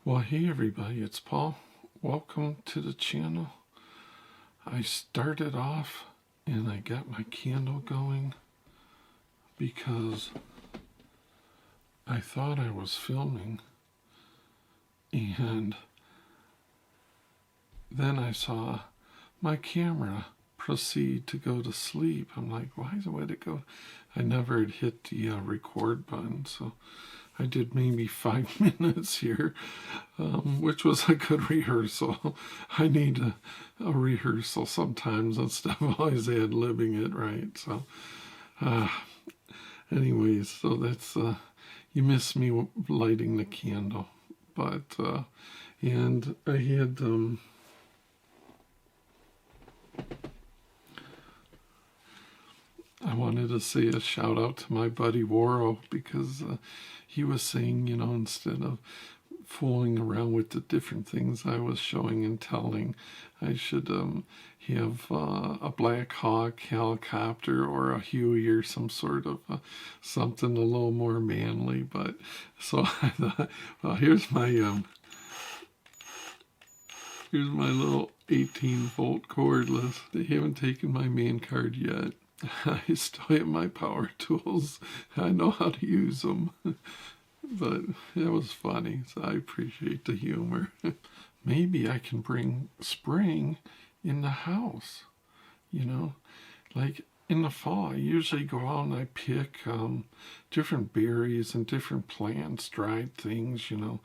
Well, hey everybody, it's Paul. Welcome to the channel. I started off and I got my candle going because I thought I was filming, and then I saw my camera proceed to go to sleep. I'm like, why would it go? I never had hit the record button, so I did maybe 5 minutes here, which was a good rehearsal. I need a rehearsal sometimes instead of always ad-libbing it, right? So, anyways, so that's, you miss me lighting the candle. But, and I had, I wanted to say a shout out to my buddy Waro because he was saying, instead of fooling around with the different things I was showing and telling, I should have a Black Hawk helicopter or a Huey or some sort of something a little more manly. But so I thought, well, here's my little 18-volt cordless. They haven't taken my man card yet. I still have my power tools. I know how to use them. But it was funny, so I appreciate the humor. Maybe I can bring spring in the house, like in the fall. I usually go out and I pick different berries and different plants, dried things, to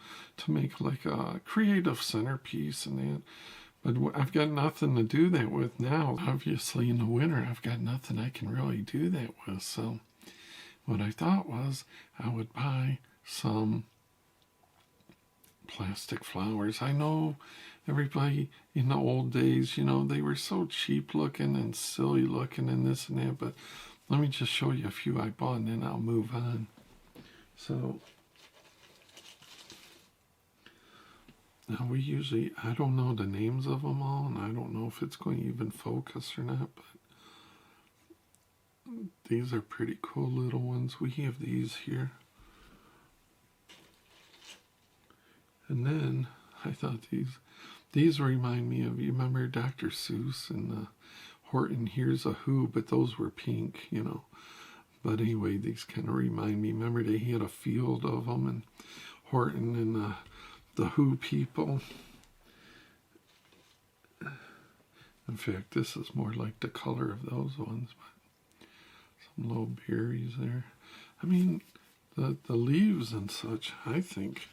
make like a creative centerpiece and that. But I've got nothing to do that with now. Obviously, in the winter, I've got nothing I can really do that with. So what I thought was I would buy some plastic flowers. I know everybody in the old days, they were so cheap looking and silly looking and this and that. But let me just show you a few I bought and then I'll move on. So now I don't know the names of them all, and I don't know if it's going to even focus or not, but these are pretty cool little ones. We have these here. And then I thought these remind me of, you remember Dr. Seuss and Horton Hears a Who, but those were pink, But anyway, these kind of remind me. Remember they had a field of them, and Horton and the Who people. In fact, this is more like the color of those ones, but some little berries there. I mean, the leaves and such, I think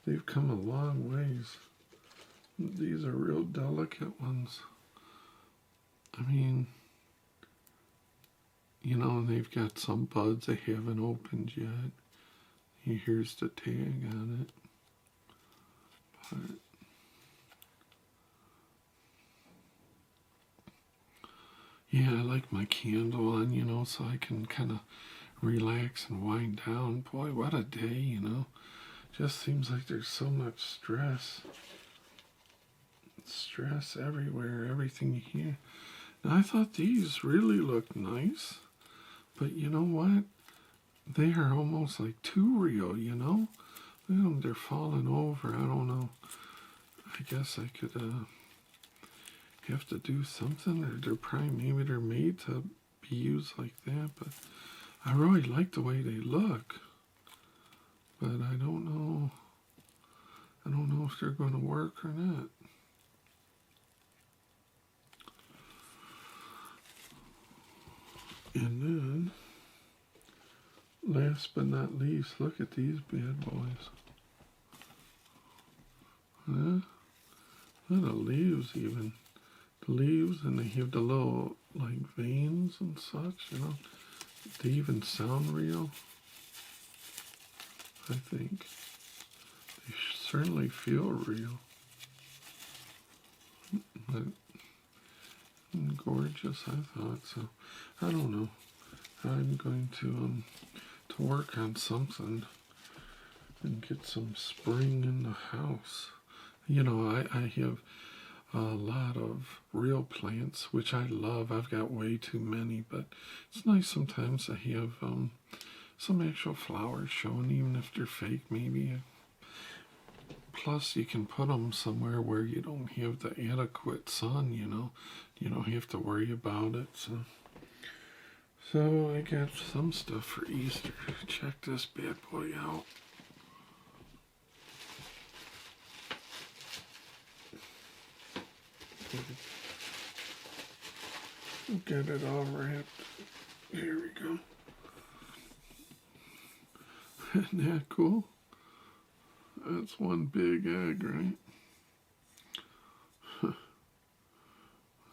they've come a long ways. These are real delicate ones. I mean, they've got some buds they haven't opened yet. Here's the tag on it. But yeah, I like my candle on, so I can kind of relax and wind down. Boy, what a day, Just seems like there's so much stress. Stress everywhere, everything you hear. Now, I thought these really looked nice, but you know what? They are almost like too real, Look at them, they're falling over. I don't know. I guess I could have to do something, or maybe they're made to be used like that, but I really like the way they look. But I don't know if they're going to work or not. And then, last but not least, look at these bad boys. Huh? Look at the leaves even. The leaves, and they have the little, like, veins and such, They even sound real. I think. They certainly feel real. But gorgeous, I thought. So, I don't know. I'm going to work on something and get some spring in the house. I have a lot of real plants, which I love. I've got way too many, but it's nice sometimes to have some actual flowers showing, even if they're fake. Maybe Plus, you can put them somewhere where you don't have the adequate sun, you know. You don't have to worry about it. So I got some stuff for Easter. Check this bad boy out. Get it all wrapped. Here we go. Isn't that cool? That's one big egg, right?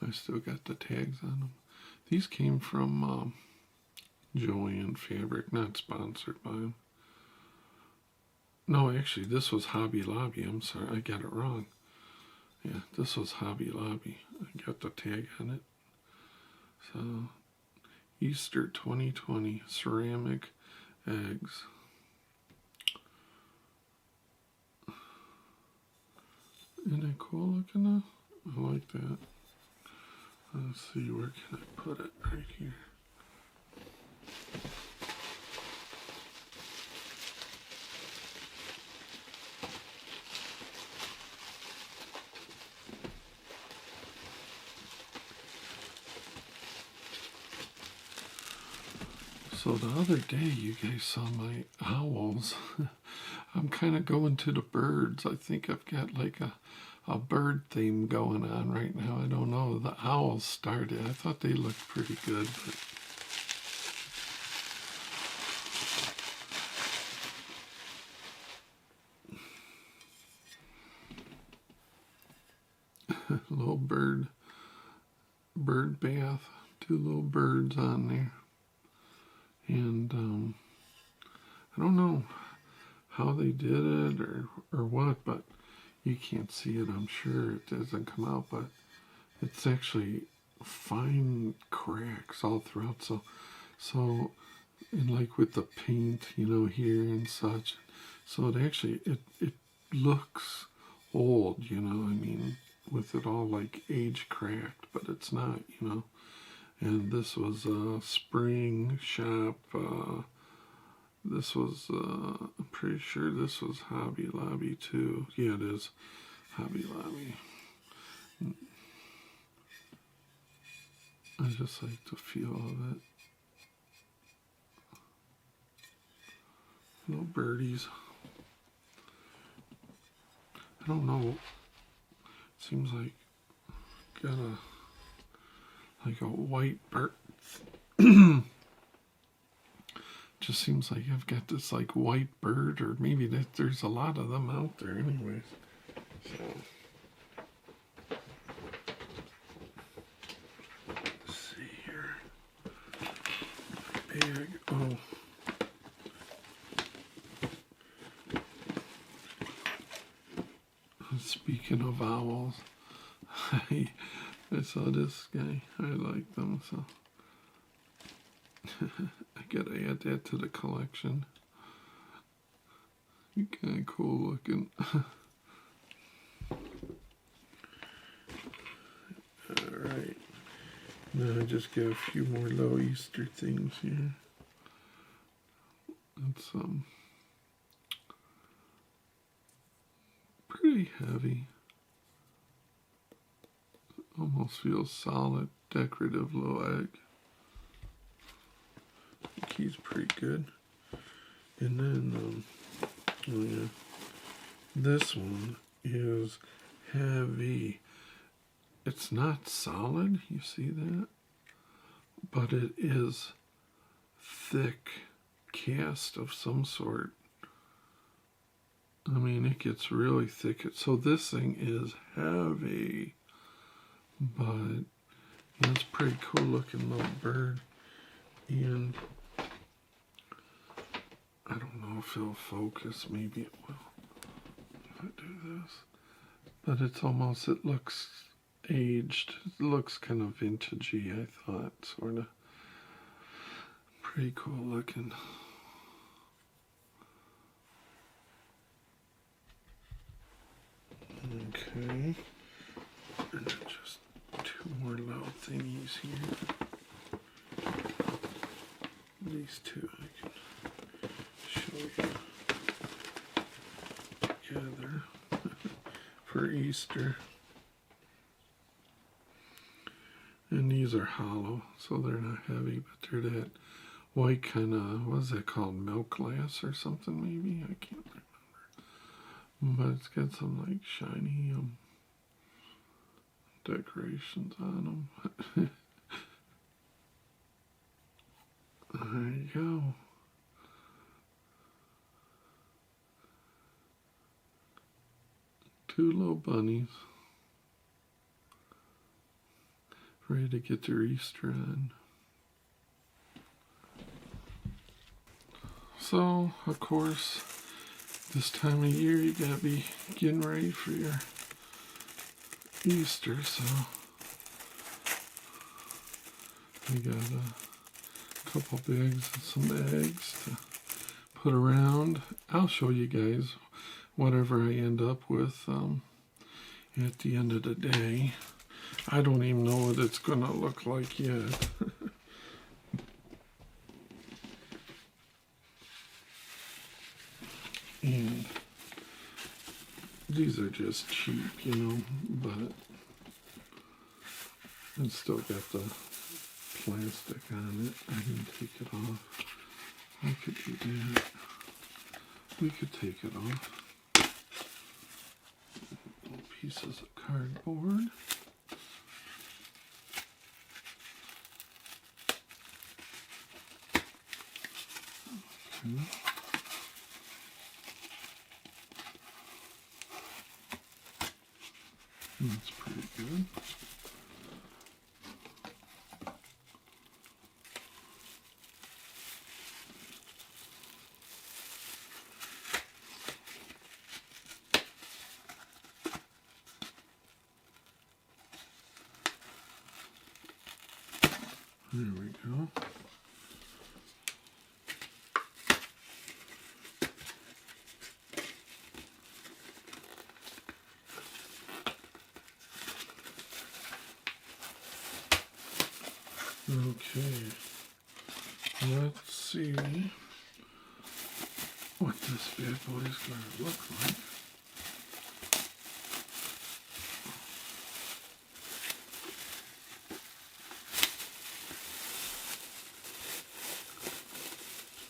I still got the tags on them. These came from Joann Fabric, not sponsored by them. No, actually, this was Hobby Lobby. I'm sorry, I got it wrong. Yeah, this was Hobby Lobby. I got the tag on it. So, Easter 2020 ceramic eggs. Isn't that cool looking though? I like that. Let's see, where can I put it? Right here. So the other day you guys saw my owls. I'm kind of going to the birds. I think I've got like a bird theme going on right now. I don't know. The owls started. I thought they looked pretty good. But little bird bath. 2 little birds on there. And I don't know how they did it or what, but you can't see it. I'm sure it doesn't come out, but it's actually fine cracks all throughout. So and like with the paint, you know, here and such. So it actually it looks old, you know. I mean, with it all like age cracked, but it's not, you know. And this was a spring shop. This was, I'm pretty sure this was Hobby Lobby too. Yeah, it is Hobby Lobby. I just like the feel of it. Little birdies. I don't know. Seems like got a white bird. Just seems like I've got this like white bird, or maybe that there's a lot of them out there anyways. So let's see here. Bag. Oh. Speaking of owls, I saw this guy. I like them, so I gotta add that to the collection. Kind of cool looking. Alright. Now I just got a few more little Easter things here. It's pretty heavy. Almost feels solid, decorative little egg. I think he's pretty good. And then, oh yeah, this one is heavy. It's not solid, you see that? But it is thick cast of some sort. I mean, it gets really thick. So this thing is heavy. But yeah, it's a pretty cool looking little bird. And I don't know if it'll focus. Maybe it will if I do this. But it's almost, it looks aged. It looks kind of vintagey, I thought, sort of. Pretty cool looking. Okay. And then just 2 more little thingies here. These 2 I can show you together. for Easter. And these are hollow, so they're not heavy, but they're that white kind of, what is that called, milk glass or something maybe? I can't remember. But it's got some like shiny decorations on them. There you go. Two little bunnies. Ready to get their Easter on. So, of course, this time of year you gotta be getting ready for your Easter, so we got a couple bags of some eggs to put around. I'll show you guys whatever I end up with at the end of the day. I don't even know what it's gonna look like yet. And these are just cheap, you know, but it's still got the plastic on it. I can take it off. I could do that. We could take it off. Little pieces of cardboard. Okay. That's pretty good. There we go. Okay, let's see what this bad boy is going to look like.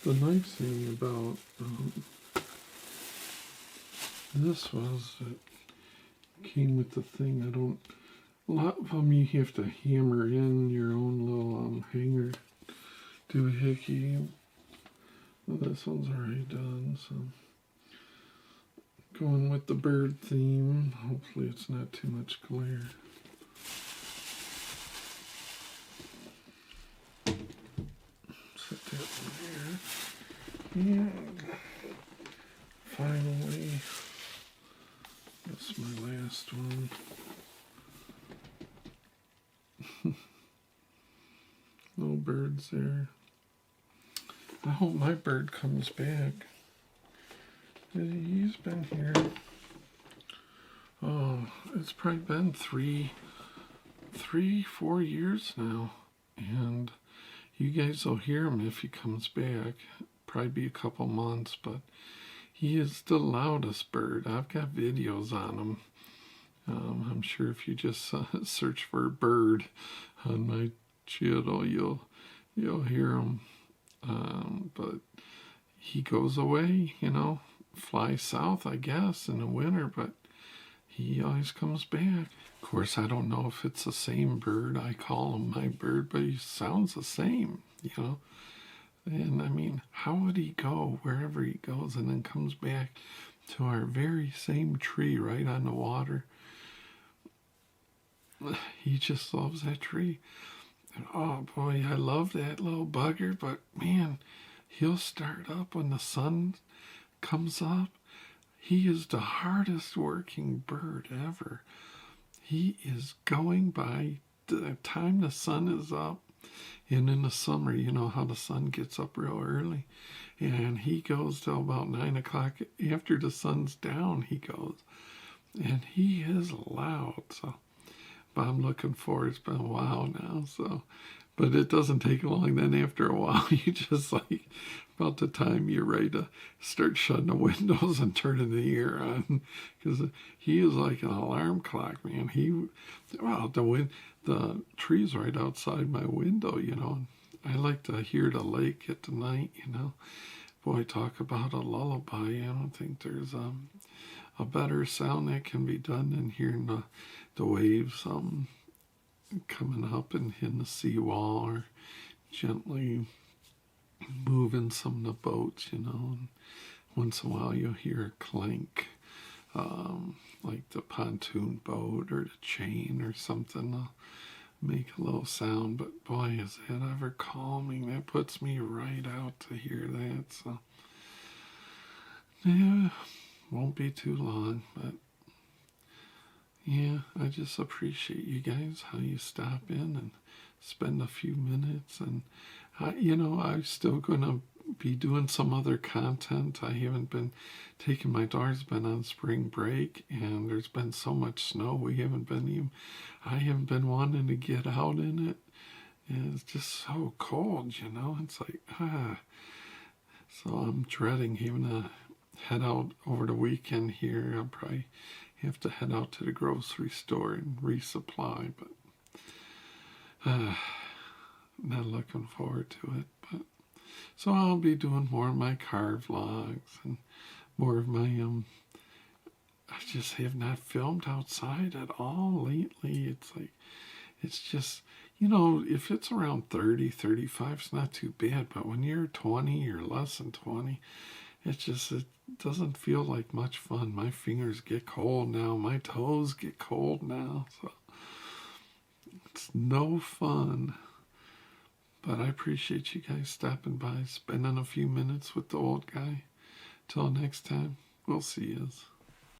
The nice thing about this was it came with the thing. A lot of them you have to hammer in your own little hanger doohickey. Well, this one's already done, so going with the bird theme. Hopefully it's not too much glare. Set that in there. And finally, that's my last one. Little birds there. I hope my bird comes back. He's been here. Oh, it's probably been 4 years now. And you guys will hear him if he comes back. Probably be a couple months, but he is the loudest bird. I've got videos on him. I'm sure if you just search for a bird on my channel, you'll hear him. But he goes away, you know, flies south, I guess, in the winter, but he always comes back. Of course, I don't know if it's the same bird. I call him my bird, but he sounds the same, you know. And I mean, how would he go wherever he goes and then comes back to our very same tree right on the water? He just loves that tree. And oh boy, I love that little bugger, but man, he'll start up when the sun comes up. He is the hardest working bird ever. He is going by the time the sun is up. And in the summer, you know how the sun gets up real early. And he goes till about 9 o'clock. After the sun's down, he goes. And he is loud. So, but I'm looking forward. It's been a while now. So But it doesn't take long. Then after a while, you just like, about the time you're ready to start shutting the windows and turning the air on, because he is like an alarm clock, man. Well, the tree's right outside my window, you know. I like to hear the lake at the night, you know. Boy, talk about a lullaby. I don't think there's a better sound that can be done than hearing the waves coming up and hitting the seawall, or gently moving some of the boats, you know. And once in a while you'll hear a clank, like the pontoon boat or the chain or something will make a little sound. But boy, is that ever calming. That puts me right out to hear that. So yeah, won't be too long, but yeah, I just appreciate you guys, how you stop in and spend a few minutes. And I'm still gonna be doing some other content. I haven't been taking, my daughter's been on spring break, and there's been so much snow. I haven't been wanting to get out in it. And it's just so cold, you know. It's like, So I'm dreading having to head out over the weekend here. I'll probably have to head out to the grocery store and resupply, but not looking forward to it. But so I'll be doing more of my car vlogs and more of my I just have not filmed outside at all lately. It's just, if it's around 30, 35, it's not too bad. But when you're 20 or less than 20, it doesn't feel like much fun. My fingers get cold now. My toes get cold now. So it's no fun. But I appreciate you guys stopping by, spending a few minutes with the old guy. Till next time, we'll see yous.